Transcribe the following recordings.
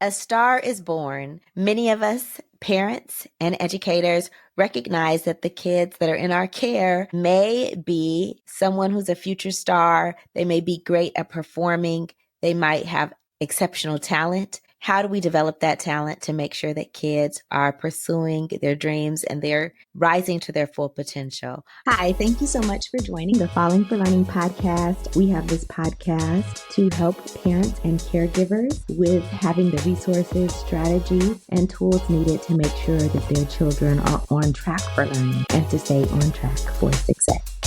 A star is born. Many of us, parents and educators, recognize that the kids that are in our care may be someone who's a future star. They may be great at performing. They might have exceptional talent. How do we develop that talent to make sure that kids are pursuing their dreams and they're rising to their full potential? Hi, thank you so much for joining the Falling for Learning podcast. We have this podcast to help parents and caregivers with having the resources, strategies, and tools needed to make sure that their children are on track for learning and to stay on track for success.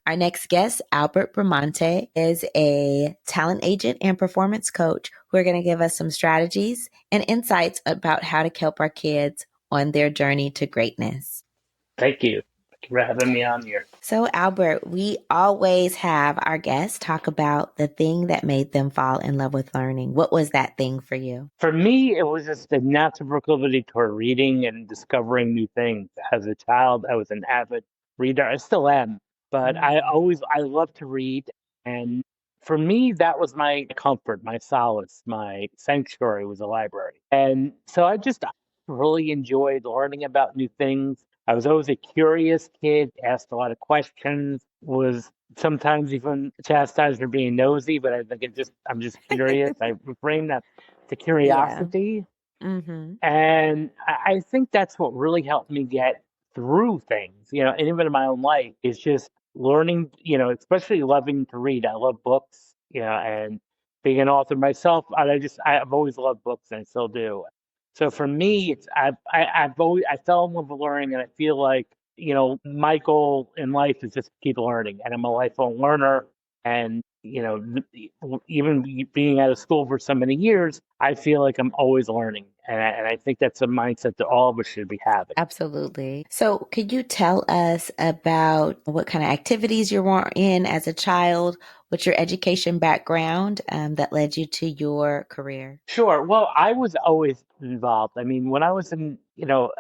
Our next guest, Albert Bramante, is a talent agent and performance coach who are going to give us some strategies and insights about how to help our kids on their journey to greatness. Thank you. Thank you for having me on here. So, Albert, we always have our guests talk about the thing that made them fall in love with learning. What was that thing for you? For me, it was just a natural proclivity toward reading and discovering new things. As a child, I was an avid reader. I still am. But I love to read. And for me, that was my comfort, my solace, my sanctuary was a library. And so I just really enjoyed learning about new things. I was always a curious kid, asked a lot of questions, was sometimes even chastised for being nosy, but I think I'm just curious. I reframe that to curiosity. Yeah. Mm-hmm. And I think that's what really helped me get through things, and even in my own life, is just learning, especially loving to read. I love books, and being an author myself, I've always loved books and I still do. So for me, I fell in love with learning, and I feel like, my goal in life is just to keep learning, and I'm a lifelong learner. And, even being out of school for so many years, I feel like I'm always learning. And I think that's a mindset that all of us should be having. Absolutely. So could you tell us about what kind of activities you were in as a child? What's your education background that led you to your career? Sure. Well, I was always involved. I mean, when I was in,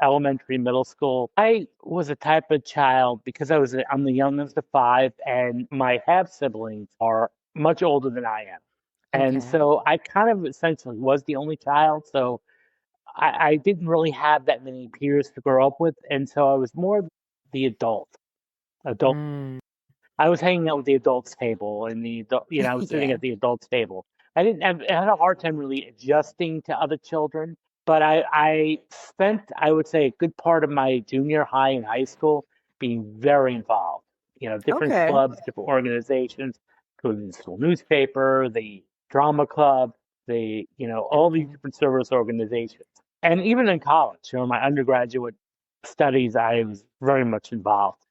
elementary, middle school, I was a type of child because I'm the youngest of five, and my half siblings are much older than I am. And Okay. so I kind of essentially was the only child. So I didn't really have that many peers to grow up with. And so I was more the adult. Mm. I was hanging out with the adults table and I was sitting Yeah. at the adults table. I had a hard time really adjusting to other children, but I spent, I would say, a good part of my junior high and high school being very involved. Different Okay. clubs, different organizations, including the school newspaper, the drama club, all these different service organizations. And even in college, my undergraduate studies, I was very much involved.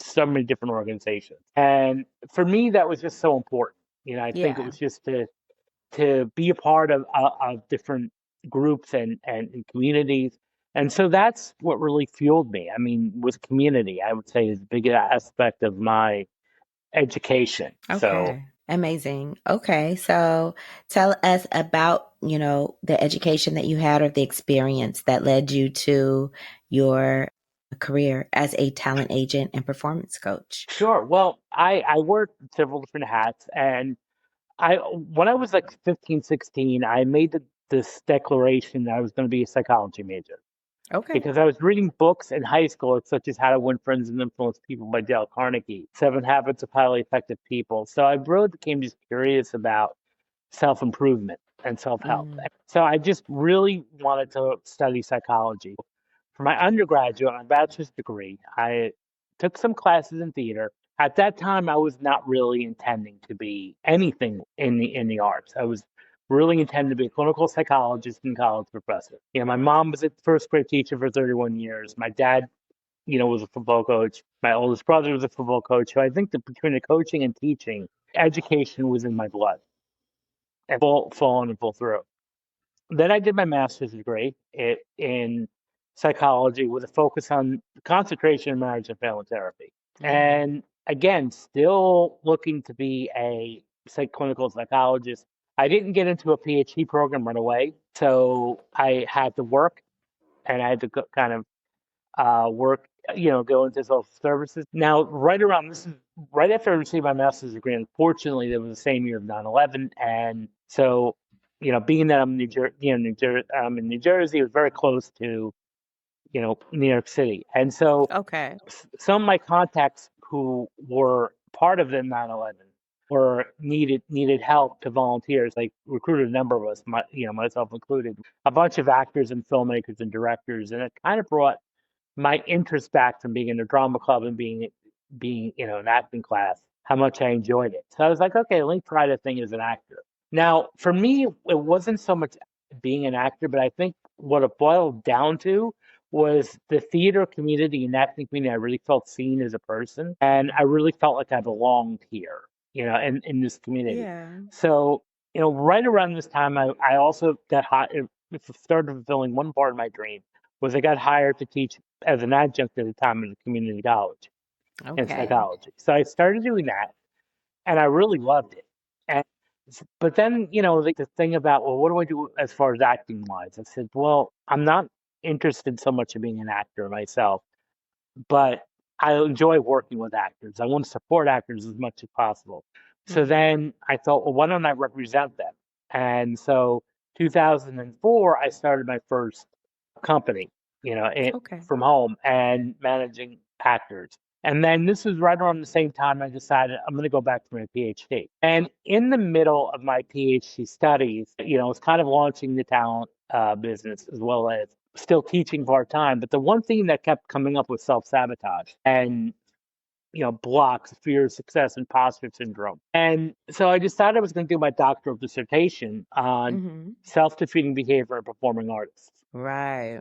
So many different organizations. And for me, that was just so important. I think it Yeah. was just to be a part of different groups and communities. And so that's what really fueled me. I mean, was community, I would say, is a big aspect of my education. So Okay. Amazing. Okay. So tell us about, the education that you had or the experience that led you to your career as a talent agent and performance coach. sure. Well, I worked several different hats, and when I was like 15, 16, I made this declaration that I was going to be a psychology major. Okay. Because I was reading books in high school, such as How to Win Friends and Influence People by Dale Carnegie, Seven Habits of Highly Effective People. So I really became just curious about self-improvement and self-help. Mm. So I just really wanted to study psychology. For my undergraduate, my bachelor's degree, I took some classes in theater. At that time, I was not really intending to be anything in the arts. I was really intended to be a clinical psychologist and college professor. My mom was a first grade teacher for 31 years. My dad, was a football coach. My oldest brother was a football coach. So I think that between the coaching and teaching, education was in my blood and full on and full through. Then I did my master's degree in psychology with a focus on concentration in marriage and family therapy. And again, still looking to be a clinical psychologist. I didn't get into a PhD program right away, so I had to work, and I had to kind of work, go into social services. Now, this is right after I received my master's degree. Unfortunately, it was the same year of 9/11, and so being that I'm I'm in New Jersey, it was very close to, New York City. And so Okay. some of my contacts who were part of the 9/11 were needed help to volunteers. Like recruited a number of us, myself included, a bunch of actors and filmmakers and directors, and it kind of brought my interest back from being in a drama club and being an acting class, how much I enjoyed it. So I was like, okay, let me try the thing as an actor. Now, for me, it wasn't so much being an actor, but I think what it boiled down to was the theater community and acting community. I really felt seen as a person, and I really felt like I belonged here, in this community. Yeah. So, right around this time, I also got hot. It started fulfilling one part of my dream was I got hired to teach as an adjunct at the time in a community college in Okay. psychology. So I started doing that, and I really loved it. And but then, like the thing about, well, what do I do as far as acting wise? I said, well, I'm not interested so much in being an actor myself, but I enjoy working with actors. I want to support actors as much as possible. So Hmm. then I thought, well, why don't I represent them? And so 2004, I started my first company, Okay. from home and managing actors. And then this was right around the same time I decided I'm going to go back to my PhD. And in the middle of my PhD studies, I was kind of launching the talent business as well as still teaching part time. But the one thing that kept coming up was self-sabotage and blocks, fear of success, imposter syndrome. And so I decided I was going to do my doctoral dissertation on Hmm. self-defeating behavior in performing artists. Right.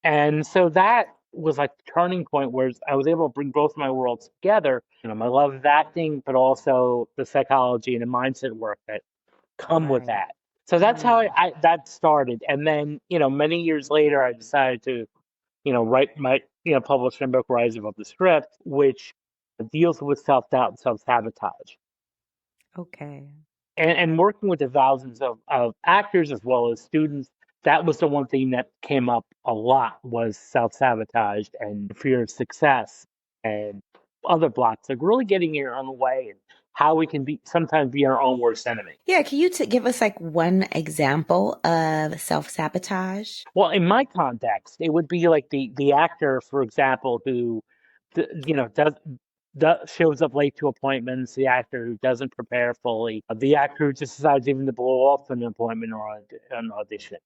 And so that was like the turning point where I was able to bring both my worlds together, my love of acting, but also the psychology and the mindset work that come with Right. that. So that's how Mm. that started. And then, many years later, I decided to, write publish my book, Rise Above the Script, which deals with self-doubt and self-sabotage. Okay. And working with the thousands of actors as well as students, that was the one thing that came up a lot was self-sabotage and fear of success and other blocks, like really getting in your own way and how we can sometimes be our own worst enemy. Yeah. Can you give us like one example of self-sabotage? Well, in my context, it would be like the actor, for example, who, does shows up late to appointments. The actor who doesn't prepare fully. The actor who just decides even to blow off an appointment or an audition.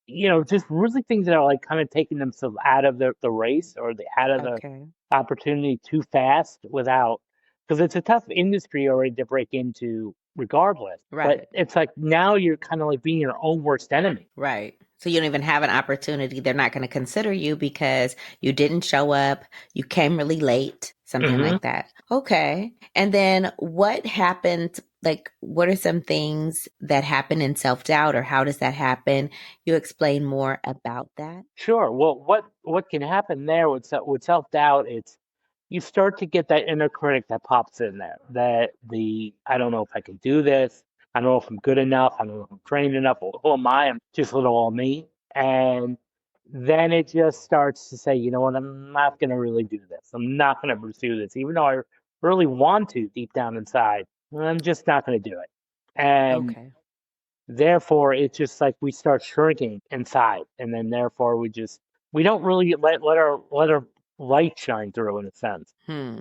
Just really things that are like kind of taking themselves out of the race or out of the Okay. opportunity too fast without, because it's a tough industry already to break into regardless. But Right. it's like now you're kind of like being your own worst enemy. Right. So you don't even have an opportunity. They're not going to consider you because you didn't show up, you came really late, something Hmm. like that. Okay. And then what happened? Like, what are some things that happen in self doubt, or how does that happen? You explain more about that. Sure. Well, what can happen there with self-doubt? It's you start to get that inner critic that pops in there. That I don't know if I can do this. I don't know if I'm good enough. I don't know if I'm trained enough. Who am I? I'm just little old me. And then it just starts to say, you know what? I'm not going to really do this. I'm not going to pursue this, even though I really want to deep down inside. I'm just not going to do it. And Okay. therefore, it's just like we start shrinking inside, and then therefore we don't really let our light shine through in a sense.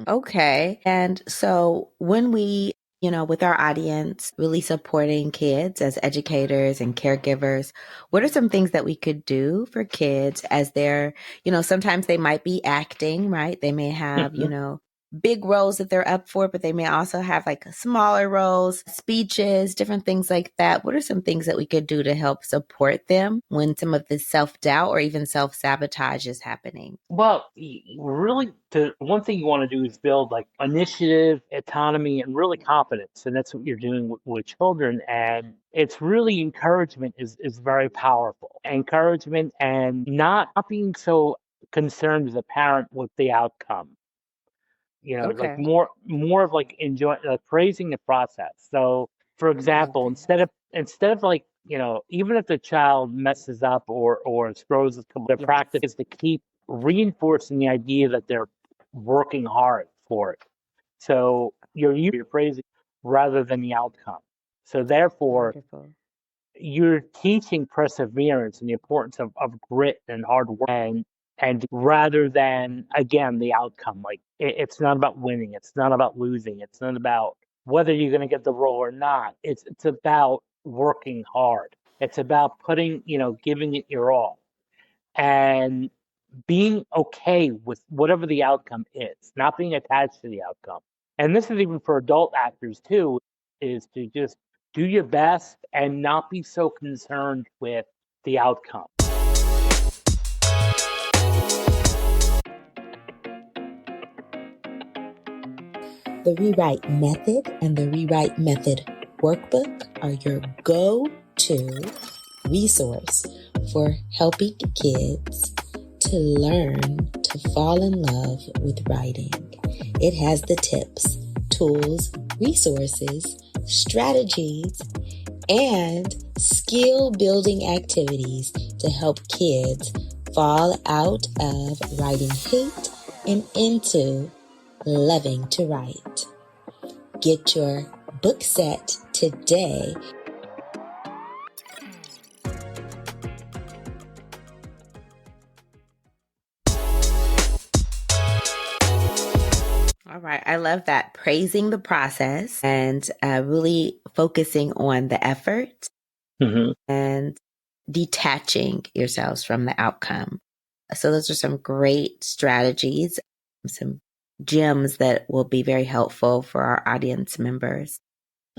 Okay. And so when we, with our audience, really supporting kids as educators and caregivers, what are some things that we could do for kids as they're, sometimes they might be acting, right? They may have, Mhm. big roles that they're up for, but they may also have like smaller roles, speeches, different things like that. What are some things that we could do to help support them when some of this self doubt or even self sabotage is happening? Well, really, the one thing you want to do is build like initiative, autonomy, and really confidence, and that's what you're doing with children. And it's really encouragement is very powerful. Encouragement and not being so concerned as a parent with the outcome. Like Okay. more of like enjoy like praising the process. So for example, Okay. instead of like, even if the child messes up or throws a couple, their Yes. practice is to keep reinforcing the idea that they're working hard for it. So you're praising rather than the outcome. So therefore, Wonderful. you're teaching perseverance and the importance of grit and hard work and rather than again the outcome. Like it's not about winning, it's not about losing, it's not about whether you're going to get the role or not. It's about working hard. It's about putting, giving it your all and being okay with whatever the outcome is, not being attached to the outcome. And this is even for adult actors too, is to just do your best and not be so concerned with the outcome. The Rewrite Method and the Rewrite Method Workbook are your go-to resource for helping kids to learn to fall in love with writing. It has the tips, tools, resources, strategies, and skill-building activities to help kids fall out of writing hate and into loving to write. Get your book set today. All right. I love that. Praising the process and really focusing on the effort Mm-hmm. and detaching yourselves from the outcome. So those are some great strategies, some gems that will be very helpful for our audience members.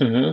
Mm-hmm.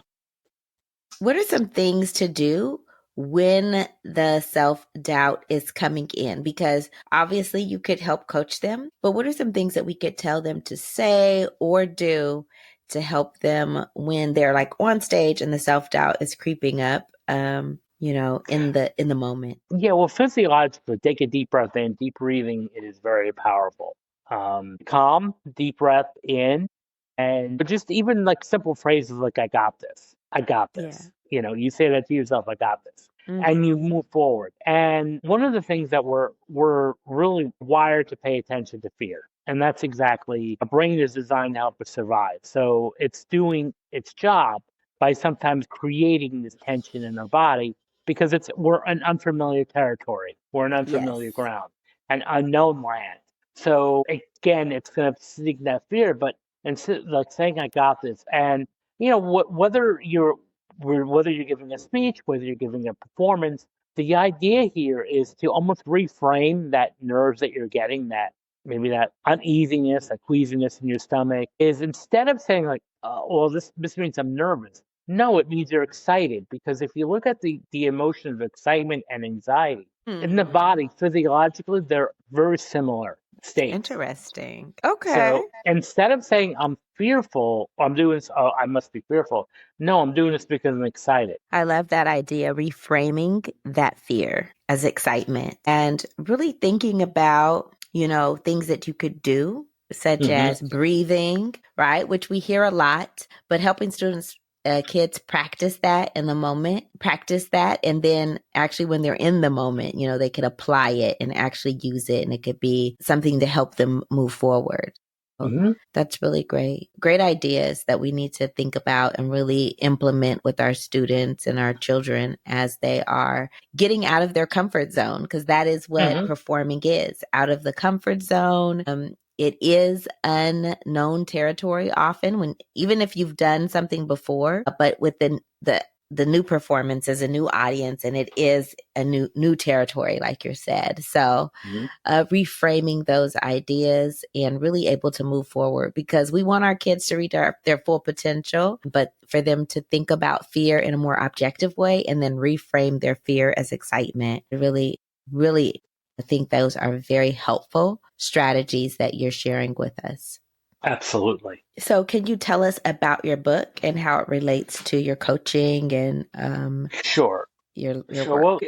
What are some things to do when the self-doubt is coming in? Because obviously you could help coach them, but what are some things that we could tell them to say or do to help them when they're like on stage and the self-doubt is creeping up, in the moment? Yeah, well, physiologically, take a deep breath in. Deep breathing is very powerful. Calm, deep breath in, and just even like simple phrases like "I got this," "I got Yeah. this." You say that to yourself, "I got this," Mm. and you move forward. And one of the things that we're really wired to pay attention to fear, and that's exactly a brain is designed to help us survive. So it's doing its job by sometimes creating this tension in our body because we're an unfamiliar territory, we're an unfamiliar Yes. ground, an unknown land. So again, it's going to seek that fear, but instead like saying I got this, and whether you're giving a speech, whether you're giving a performance, the idea here is to almost reframe that nerves that you're getting, that maybe that uneasiness, that queasiness in your stomach, is instead of saying like, well, this means I'm nervous. No, it means you're excited because if you look at the emotions of excitement and anxiety in the Mm-hmm. body, physiologically, they're very similar states. Interesting. Okay. So instead of saying I'm fearful, or I'm doing this, oh, I must be fearful. No, I'm doing this because I'm excited. I love that idea, reframing that fear as excitement and really thinking about, things that you could do, such Hmm. as breathing, right? Which we hear a lot, but helping kids practice that in the moment, practice that. And then actually when they're in the moment, they could apply it and actually use it. And it could be something to help them move forward. Hmm. That's really great. Great ideas that we need to think about and really implement with our students and our children as they are getting out of their comfort zone, because that is what Hmm. performing is, out of the comfort zone. It is unknown territory often when even if you've done something before, but within the new performance is a new audience and it is a new territory, like you said. So Hmm. reframing those ideas and really able to move forward, because we want our kids to reach their full potential, but for them to think about fear in a more objective way and then reframe their fear as excitement. Really, really, I think those are very helpful strategies that you're sharing with us. Absolutely. So, can you tell us about your book and how it relates to your coaching and Sure. your Sure. Well, work?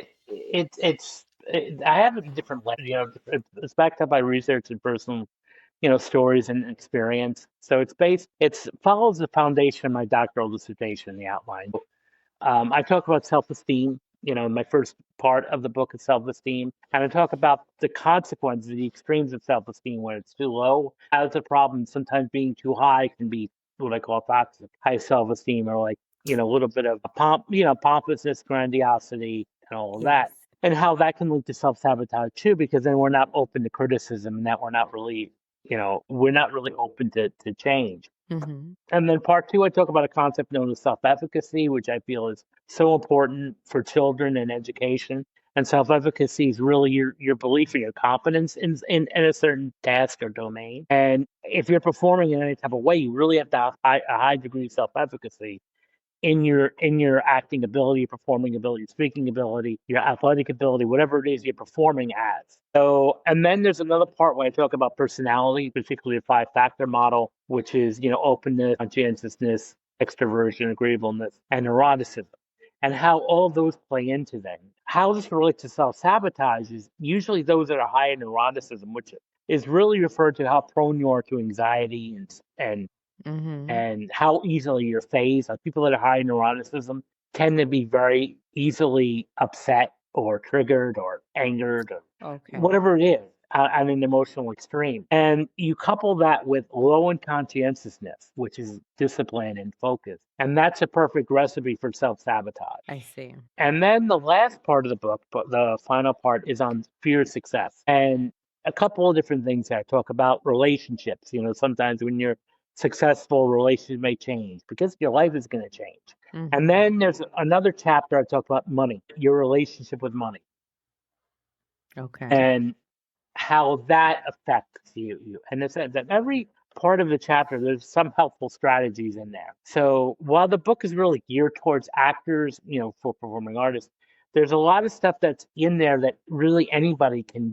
I have a different lens. It's backed up by research and personal, stories and experience. So it follows the foundation of my doctoral dissertation, the outline. I talk about self-esteem, my first part of the book is self-esteem. And I talk about the consequences, the extremes of self-esteem when it's too low. As a problem, sometimes being too high can be what I call toxic. High self-esteem or like a little bit of pompousness, grandiosity, and all of Yes. that. And how that can lead to self-sabotage too, because then we're not open to criticism and that we're not really open to change. Mm-hmm. And then part two, I talk about a concept known as self-efficacy, which I feel is so important for children and education. And self-efficacy is really your belief and your competence in a certain task or domain. And if you're performing in any type of way, you really have to have a high degree of self-efficacy in your acting ability, your performing ability, speaking ability, your athletic ability, whatever it is you're performing as. So, and then there's another part where I talk about personality, particularly the five-factor model, which is openness, conscientiousness, extroversion, agreeableness, and neuroticism, and how all those play into them. How this relates to self-sabotage is usually those that are high in neuroticism, which is really referred to how prone you are to anxiety Mm-hmm. and how easily you're phased. Like people that are high in neuroticism tend to be very easily upset or triggered or angered or Okay. whatever it is on an emotional extreme. And you couple that with low in conscientiousness, which is discipline and focus. And that's a perfect recipe for self sabotage. I see. And then the last part of the book, but the final part, is on fear of success. And a couple of different things I talk about relationships. Sometimes when you're successful, relations may change because your life is going to change. And Mm-hmm. then there's another chapter I talk about money, your relationship with money, Okay. and how that affects you. And it's that every part of the chapter, there's some helpful strategies in there. So while the book is really geared towards actors, for performing artists, there's a lot of stuff that's in there that really anybody can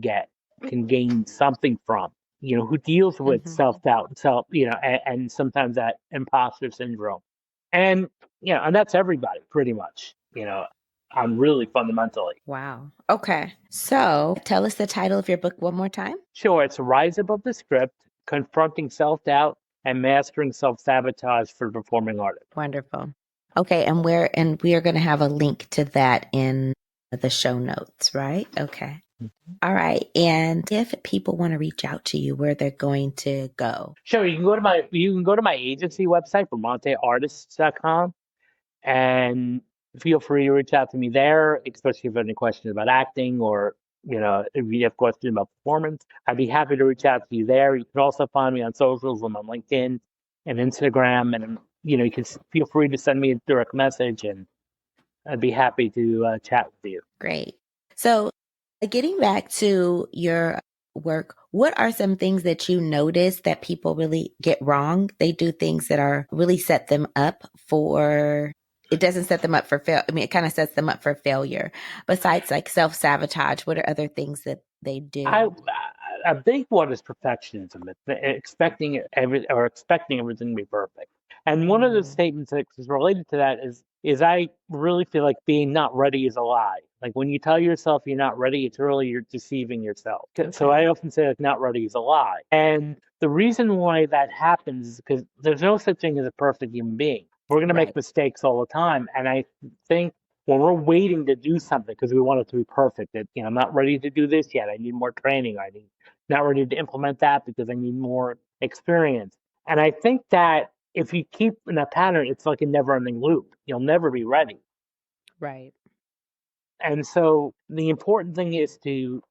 gain something from. Who deals with Mm-hmm. self-doubt and and sometimes that imposter syndrome. And and that's everybody pretty much, I'm really fundamentally. Wow. Okay. So tell us the title of your book one more time. Sure, it's Rise Above the Script, Confronting Self-Doubt and Mastering Self-Sabotage for Performing Artists. Wonderful. Okay, and we are going to have a link to that in the show notes, right? Okay. All right. And if people want to reach out to you, where they're going to go? Sure, you can go to my agency website, BramanteArtists.com, and feel free to reach out to me there, especially if you have any questions about acting or if you have questions about performance. I'd be happy to reach out to you there. You can also find me on socials. I'm on LinkedIn and Instagram, and you can feel free to send me a direct message, and I'd be happy to chat with you. Great. So, getting back to your work, what are some things that you notice that people really get wrong? They do things that are really set them up for, it doesn't set them up for fail. I mean, it kind of sets them up for failure. Besides like self-sabotage, what are other things that they I do? a big one is perfectionism. It's expecting everything to be perfect. And one of the Mm, statements that is related to that is I really feel like being not ready is a lie. Like when you tell yourself you're not ready, it's really you're deceiving yourself. So okay. I often say like not ready is a lie. And the reason why that happens is because there's no such thing as a perfect human being. We're going to make Right. mistakes all the time. And I think when we're waiting to do something because we want it to be perfect, that I'm not ready to do this yet. I need more training. I need not ready to implement that because I need more experience. And I think that if you keep in a pattern, it's like a never-ending loop. You'll never be ready. Right. And so the important thing is to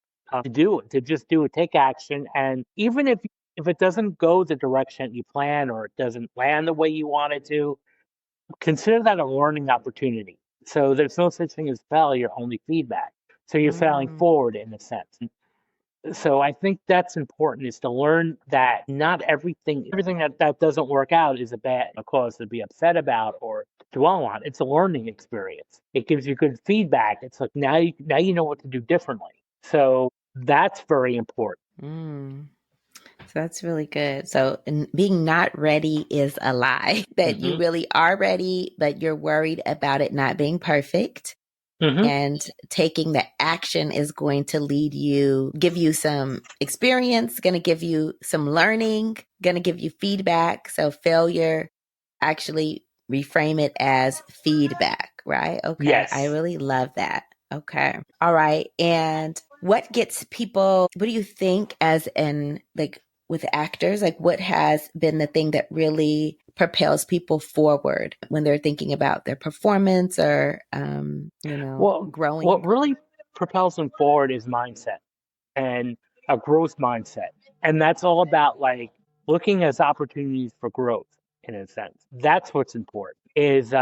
do it, to just do it, take action, and even if it doesn't go the direction you plan or it doesn't land the way you want it to, consider that a learning opportunity. So there's no such thing as failure, only feedback. So you're failing Mm, forward in a sense. So I think that's important is to learn that not everything that doesn't work out is a cause to be upset about or dwell on. It's a learning experience. It gives you good feedback. It's like now you know what to do differently. So that's very important. mm. So that's really good. So being not ready is a lie, that you Hmm. really are ready, but you're worried about it not being perfect. Hmm. And taking the action is going to give you some experience, going to give you some learning, going to give you feedback. So failure, actually reframe it as feedback, right? Okay. I Yes. really love that. Okay. All right. And what do you think as like with actors, like what has been the thing that really propels people forward when they're thinking about their performance or, Well, what growing? really propels them forward is mindset and a growth mindset. And that's all about like looking as opportunities for growth in a sense. That's what's important is,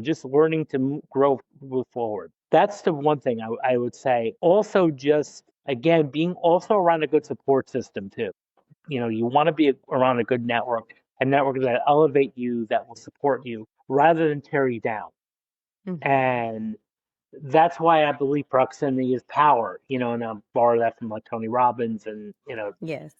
just learning to grow, move forward. That's the one thing I would say. Also, just again, being also around a good support system too. You want to be around a network that elevate you, that will support you rather than tear you down. Hmm. And that's why I believe proximity is power, and I borrow that from like Tony Robbins and, Yes.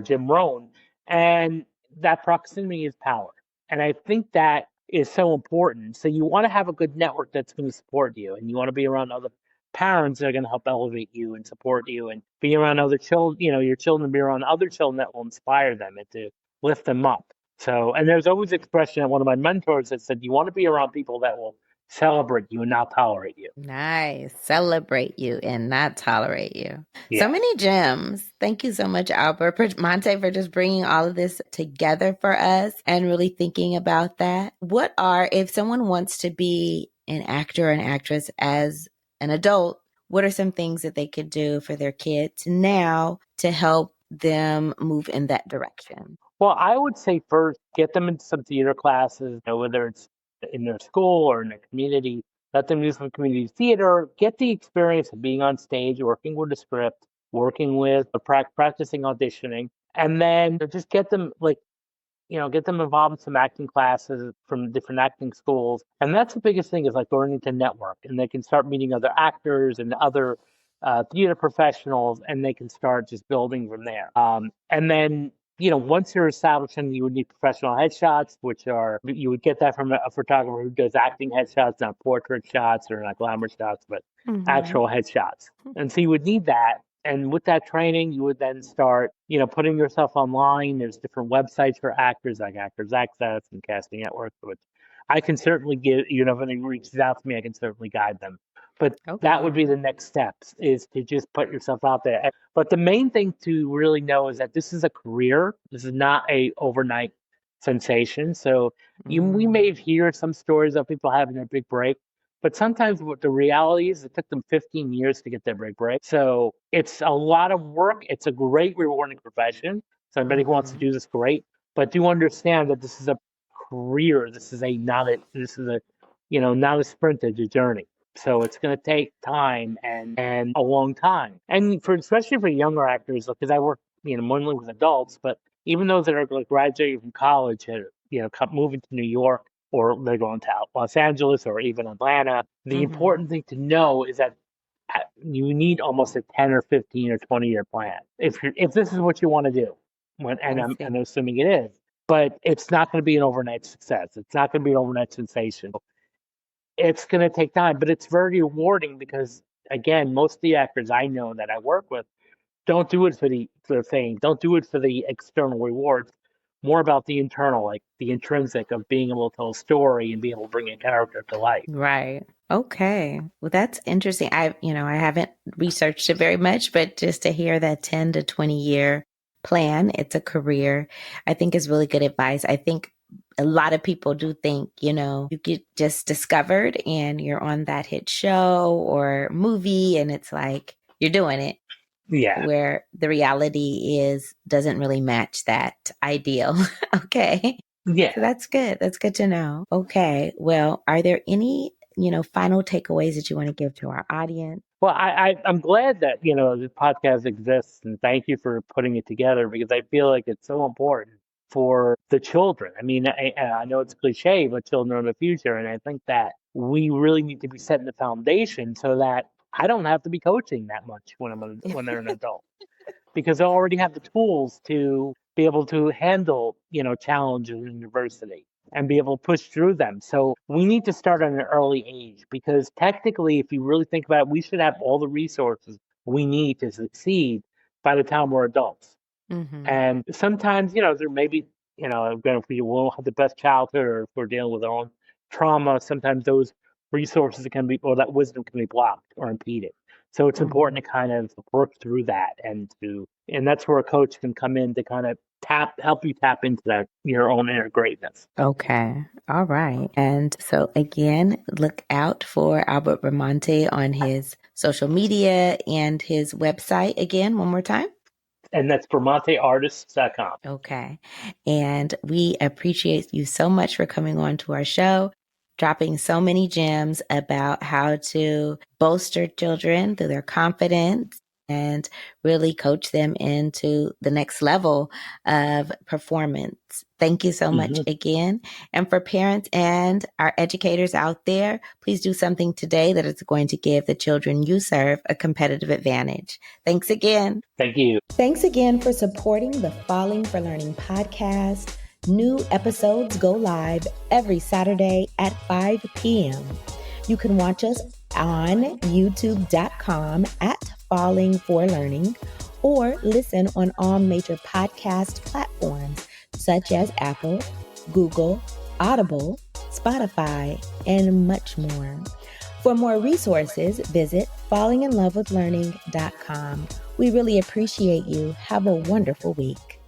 Jim Rohn. And that proximity is power. And I think that is so important. So you want to have a good network that's going to support you, and you want to be around other parents that are going to help elevate you and support you, and be around other children, your children be around other children that will inspire them and to lift them up. So, and there's always expression at one of my mentors that said, you want to be around people that will celebrate you and not tolerate you. Nice. Celebrate you and not tolerate you. So Yeah. many gems. Thank you so much, Albert Monte, for just bringing all of this together for us and really thinking about that. If someone wants to be an actor or an actress as an adult, what are some things that they could do for their kids now to help them move in that direction? Well, I would say first get them into some theater classes, whether it's in their school or in their community. Let them do some community theater, get the experience of being on stage, working with a script, working with practicing auditioning, and then just get them involved in some acting classes from different acting schools. And that's the biggest thing is like learning to network, and they can start meeting other actors and other theater professionals, and they can start just building from there. And then, once you're established, and you would need professional headshots, which you would get that from a photographer who does acting headshots, not portrait shots or not glamour shots, but Mm-hmm. actual headshots. And so you would need that. And with that training, you would then start, putting yourself online. There's different websites for actors like Actors Access and Casting Network, which I can certainly give, if anyone reaches out to me, I can certainly guide them. But that would Okay. be the next steps is to just put yourself out there. But the main thing to really know is that this is a career. This is not a overnight sensation. So we Mm. may hear some stories of people having their big break, but sometimes what the reality is, it took them 15 years to get their big break. So it's a lot of work. It's a great, rewarding profession. So anybody who wants to Mm-hmm. do this, great. But do understand that this is a career. This is not a sprint, it's a journey. So it's going to take time and a long time. And especially for younger actors, because I work, mainly with adults, but even those that are like graduating from college, moving to New York, or they're going to Los Angeles or even Atlanta. The Mm-hmm. important thing to know is that you need almost a 10 or 15 or 20-year plan if this is what you want to do. I I'm see. assuming it is, but it's not going to be an overnight success. It's not going to be an overnight sensation. It's going to take time, but it's very rewarding because, again, most of the actors I know that I work with don't do it for the fame. Don't do it for the external rewards. More about the internal, like the intrinsic of being able to tell a story and being able to bring a character to life. Right. Okay. Well, that's interesting. I haven't researched it very much, but just to hear that 10 to 20-year plan, it's a career, I think is really good advice. I think a lot of people do think, you get just discovered and you're on that hit show or movie and it's like you're doing it, Yeah, where the reality doesn't really match that ideal. Okay. So yeah. that's good. That's good to know. Okay. Well, are there any, final takeaways that you want to give to our audience? Well, I'm glad that this podcast exists, and thank you for putting it together because I feel like it's so important for the children. I mean, I know it's cliche, but children are the future, and I think that we really need to be setting the foundation so that I don't have to be coaching that much when they're an adult because they already have the tools to be able to handle, challenges and adversity and be able to push through them. So we need to start at an early age because technically, if you really think about it, we should have all the resources we need to succeed by the time we're adults. Mm-hmm. And sometimes, there may be, again, if we won't have the best childhood or if we're dealing with our own trauma, sometimes those resources can be, or that wisdom can be blocked or impeded. So it's important to kind of work through that and that's where a coach can come in to kind of help you tap into that your own inner greatness. Okay. All right. And so again, look out for Albert Bramante on his social media and his website again, one more time. And that's BramanteArtists.com. Okay. And we appreciate you so much for coming on to our show, dropping so many gems about how to bolster children through their confidence and really coach them into the next level of performance. Thank you so much again. And for parents and our educators out there, please do something today that is going to give the children you serve a competitive advantage. Thanks again. Thank you. Thanks again for supporting the Falling for Learning podcast. New episodes go live every Saturday at 5 p.m. You can watch us on youtube.com at Falling for Learning or listen on all major podcast platforms such as Apple, Google, Audible, Spotify, and much more. For more resources, visit fallinginlovewithlearning.com. We really appreciate you. Have a wonderful week.